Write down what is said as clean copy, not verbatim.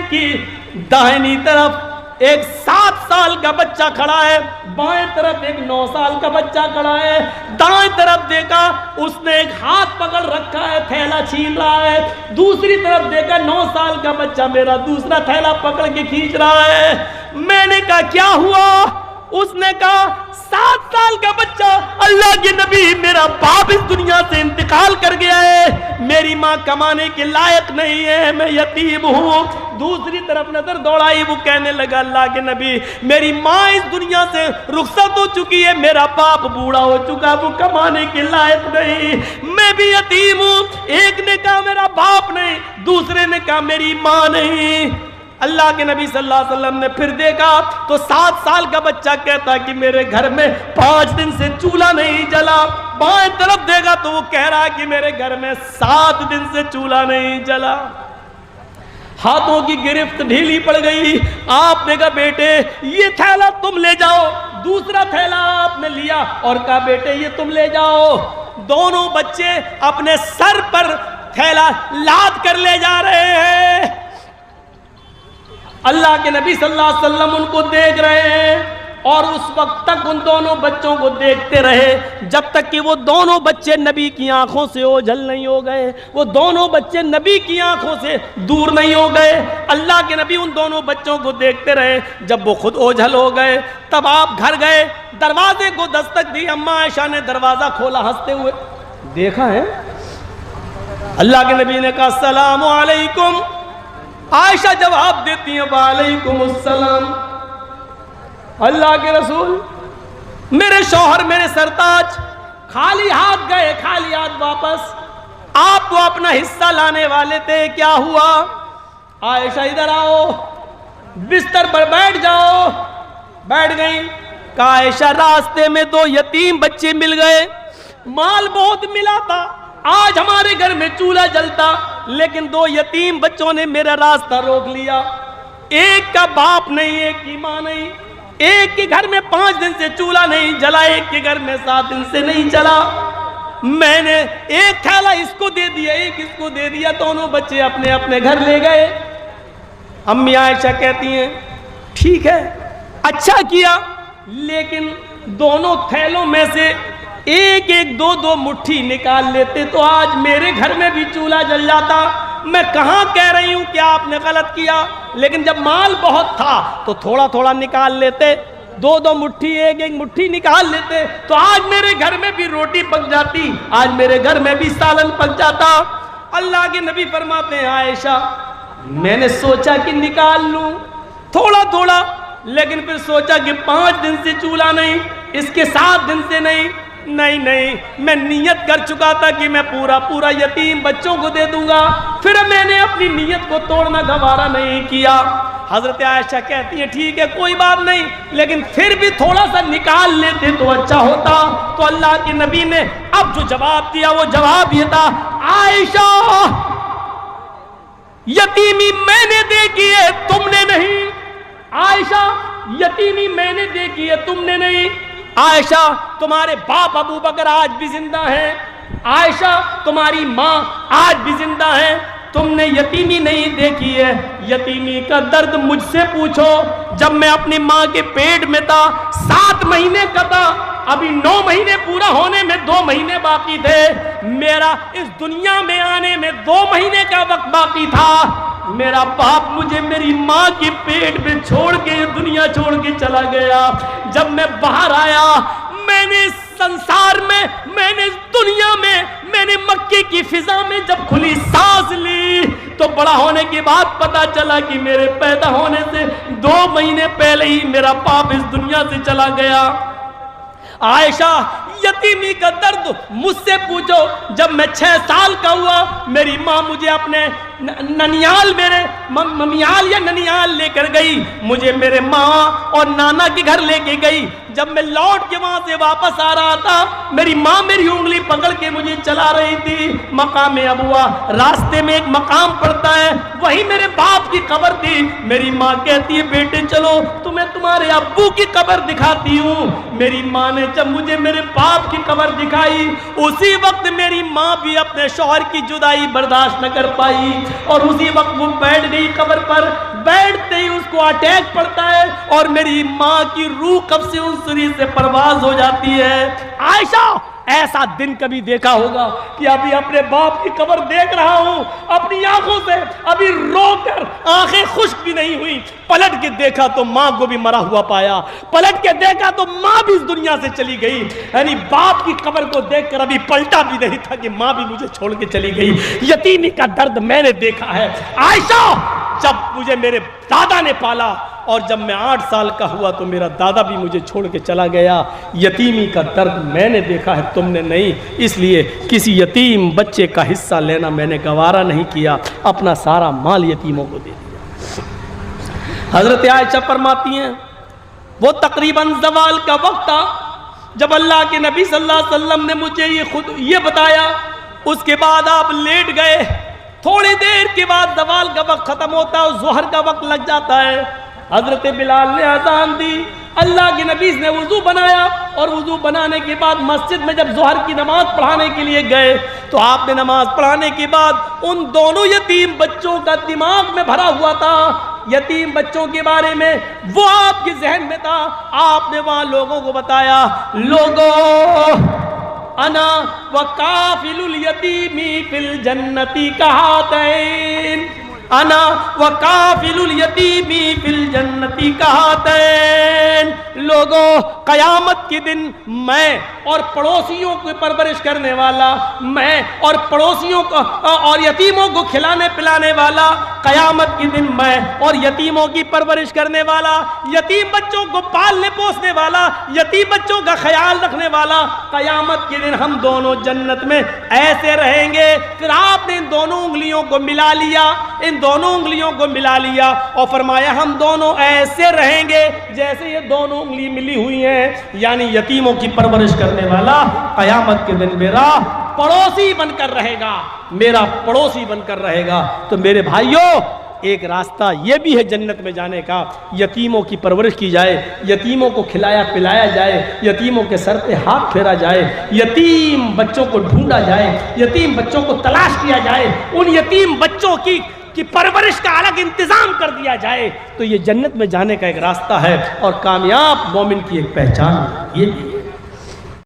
کی दाहिनी तरफ एक 7 साल का बच्चा खड़ा है, बाएं तरफ एक 9 साल का बच्चा खड़ा है। दाएं तरफ देखा, उसने एक हाथ पकड़ रखा है, थैला छीन रहा है। दूसरी तरफ देखा, 9 साल का बच्चा मेरा दूसरा थैला पकड़ के खींच रहा है। मैंने कहा क्या हुआ? उसने कहा 7 साल का बच्चा, अल्लाह के नबी मेरा बाप इस दुनिया से इंतकाल कर गया है, मेरी माँ कमाने के लायक नहीं है, मैं यतीम हूँ। दूसरी तरफ नजर दौड़ाई, वो कहने लगा अल्लाह के नबी मेरी माँ इस दुनिया से रुखसत हो चुकी है, मेरा बाप बूढ़ा हो चुका, वो कमाने के लायक नहीं, मैं भी यतीम हूँ। एक ने कहा मेरा बाप नहीं, दूसरे ने कहा मेरी माँ नहीं। अल्लाह के नबी सल्लल्लाहु अलैहि वसल्लम ने फिर देखा तो 7 साल का बच्चा कहता कि मेरे घर में 5 दिन से चूल्हा नहीं जला। बाएं तरफ देखा तो वो कह रहा कि मेरे घर में 7 दिन से चूल्हा नहीं जला। हाथों की गिरफ्त ढीली पड़ गई। आपने कहा बेटे ये थैला तुम ले जाओ। दूसरा थैला आपने लिया और कहा बेटे ये तुम ले जाओ। दोनों बच्चे अपने सर पर थैला लाद कर ले जा रहे हैं। अल्लाह के नबी सल्लल्लाहु अलैहि वसल्लम उनको देख रहे हैं और उस वक्त तक उन दोनों बच्चों को देखते रहे जब तक कि वो दोनों बच्चे नबी की आंखों से ओझल नहीं हो गए, वो दोनों बच्चे नबी की आंखों से दूर नहीं हो गए। अल्लाह के नबी उन दोनों बच्चों को देखते रहे। जब वो खुद ओझल हो गए तब आप घर गए, दरवाजे को दस्तक दी। अम्मा आयशा ने दरवाजा खोला, हंसते हुए देखा है। अल्लाह के नबी ने कहा अस्सलामु अलैकुम। आयशा जवाब देती है वालेकुम अस्सलाम। अल्लाह के रसूल मेरे शौहर मेरे सरताज खाली हाथ गए, खाली हाथ वापस। आप तो अपना हिस्सा लाने वाले थे, क्या हुआ? आयशा इधर आओ, बिस्तर पर बैठ जाओ। बैठ गई। कहा आयशा रास्ते में 2 यतीम बच्चे मिल गए, माल बहुत मिला था, आज हमारे घर में चूल्हा जलता, लेकिन 2 यतीम बच्चों ने मेरा रास्ता रोक लिया। एक का बाप नहीं, एक की माँ नहीं। एक के घर में 5 दिन से चूल्हा नहीं जला, एक के घर में 7 दिन से नहीं जला। मैंने एक थैला इसको दे दिया, एक इसको दे दिया, दोनों बच्चे अपने अपने घर ले गए। अम्मी आयशा कहती हैं ठीक है अच्छा किया, लेकिन दोनों थैलों में से एक एक 2-2 मुट्ठी निकाल लेते तो आज मेरे घर में भी चूल्हा जल जाता। मैं कहाँ कह रही हूँ कि आपने गलत किया, लेकिन जब माल बहुत था तो थोड़ा थोड़ा निकाल लेते, 2-2 मुट्ठी एक एक मुट्ठी निकाल लेते तो आज मेरे घर में भी रोटी पक जाती, आज मेरे घर में भी सालन पक जाता। अल्लाह के नबी फरमाते हैं आयशा मैंने सोचा कि निकाल लूं थोड़ा थोड़ा, लेकिन फिर सोचा कि 5 दिन से चूल्हा नहीं, इसके 7 दिन से नहीं, मैं नियत कर चुका था कि मैं पूरा पूरा यतीम बच्चों को दे दूंगा, फिर मैंने अपनी नियत को तोड़ना गवारा नहीं किया। हजरत आयशा कहती है ठीक है कोई बात नहीं, लेकिन फिर भी थोड़ा सा निकाल लेते तो अच्छा होता। तो अल्लाह के नबी ने अब जो जवाब दिया वो जवाब ये था आयशा यतीमी मैंने देखी है तुमने नहीं। आयशा यतीमी मैंने देखी है तुमने नहीं। आयशा तुम्हारे बाप अबू बकर आज भी जिंदा हैं। आयशा तुम्हारी माँ आज भी जिंदा है, तुमने यतीमी नहीं देखी है। यतीमी का दर्द मुझसे पूछो। जब मैं अपनी माँ के पेट में था 7 महीने का था, अभी 9 महीने पूरा होने में 2 महीने बाकी थे, मेरा इस दुनिया में आने में 2 महीने का वक्त बाकी था। मेरा बाप मुझे मेरी माँ के पेट में छोड़ के दुनिया छोड़ के चला गया। जब मैं बाहर आया मैंने इस संसार में, मैंने इस दुनिया में, मैंने मक्के की फिजा में जब खुली सांस ली तो बड़ा होने के बाद पता चला कि मेरे पैदा होने से 2 महीने पहले ही मेरा बाप इस दुनिया से चला गया। आयशा यतीमी का दर्द मुझसे पूछो। जब मैं 6 साल का हुआ मेरी माँ मुझे अपने ननियाल, मेरे ममियाल या ननियाल लेकर गई, मुझे मेरे माँ और नाना के घर लेके गई। जब मैं लौट के वहां से वापस आ रहा था मेरी माँ मेरी उंगली पकड़ के मुझे चला रही थी। मकाम अबुआ, रास्ते में एक मकाम पड़ता है, वही मेरे बाप की कब्र थी। मेरी माँ कहती है बेटे चलो तुम्हें तुम्हारे अब्बू की कब्र दिखाती हूँ। मेरी माँ ने जब मुझे मेरे बाप की कब्र दिखाई उसी वक्त मेरी माँ भी अपने शौहर की जुदाई बर्दाश्त न कर पाई और उसी वक्त वो बैठ गई कब्र पर। بیٹھتے ہی اس کو اٹیک پڑتا ہے اور میری ماں کی روح کب سے انسری سے پرواز ہو جاتی ہے۔ عائشہ ایسا دن کبھی دیکھا ہوگا کہ ابھی اپنے باپ کی قبر دیکھ رہا ہوں اپنی آنکھوں سے، ابھی رو کر آنکھیں خشک بھی نہیں ہوئی، پلٹ کے دیکھا تو ماں کو بھی مرا ہوا پایا، پلٹ کے دیکھا تو ماں بھی اس دنیا سے چلی گئی، یعنی باپ کی قبر کو دیکھ کر ابھی پلٹا بھی نہیں تھا کہ ماں بھی مجھے چھوڑ کے چلی گئی۔ یتیمی کا درد میں نے دیکھا ہے۔ عائشہ جب مجھے میرے دادا نے پالا اور جب میں 8 سال کا ہوا تو میرا دادا بھی مجھے چھوڑ کے چلا گیا، یتیمی کا درد میں نے دیکھا ہے، تم نے نہیں، اس لیے کسی یتیم بچے کا حصہ لینا میں نے گوارا نہیں کیا، اپنا سارا مال یتیموں کو دے دیا۔ حضرت عائشہ فرماتی ہیں وہ تقریباً زوال کا وقت تھا جب اللہ کے نبی صلی اللہ علیہ وسلم نے مجھے یہ بتایا، اس کے بعد آپ لیٹ گئے، تھوڑی دیر کے بعد زوال کا وقت ختم ہوتا ہے، ظہر کا وقت لگ جاتا ہے، حضرت بلال نے اذان دی، اللہ کے نبی نے وضو بنایا اور وضو بنانے کے بعد مسجد میں جب ظہر کی نماز پڑھانے کے لیے گئے تو آپ نے نماز پڑھانے کے بعد ان دونوں یتیم بچوں کا دماغ میں بھرا ہوا تھا، یتیم بچوں کے بارے میں وہ آپ کے ذہن میں تھا، آپ نے وہاں لوگوں کو بتایا، لوگوں انا وکافل الیتیم فی الجنت کہاتین، انا وکافل الیتیم فی الجنت کہاتین، لوگوں قیامت کے دن میں اور پڑوسیوں کو پرورش کرنے والا، میں اور پڑوسیوں کو اور یتیموں کو کھلانے پلانے والا، قیامت کے دن میں اور یتیموں کی پرورش کرنے والا، یتیم بچوں کو پالنے پوسنے والا، یتیم بچوں کا خیال رکھنے والا، قیامت کے دن ہم دونوں جنت میں ایسے رہیں گے۔ پھر آپ نے ان دونوں انگلیوں کو ملا لیا، ان دونوں انگلیوں کو ملا لیا اور فرمایا ہم دونوں ایسے رہیں گے جیسے یہ دونوں انگلی ملی ہوئی ہیں، یعنی یتیموں کی پرورش کرنے والا قیامت کے دن میرا پڑوسی بن کر رہے گا، میرا پڑوسی بن کر رہے گا۔ تو میرے بھائیوں ایک راستہ یہ بھی ہے جنت میں جانے کا، یتیموں کی پرورش کی جائے، یتیموں کو کھلایا پلایا جائے، یتیموں کے سر پہ ہاتھ پھیرا جائے، یتیم بچوں کو ڈھونڈا جائے، یتیم بچوں کو تلاش کیا جائے، ان یتیم بچوں کی پرورش کا الگ انتظام کر دیا جائے، تو یہ جنت میں جانے کا ایک راستہ ہے اور کامیاب مومن کی ایک پہچان یہ بھی ہے۔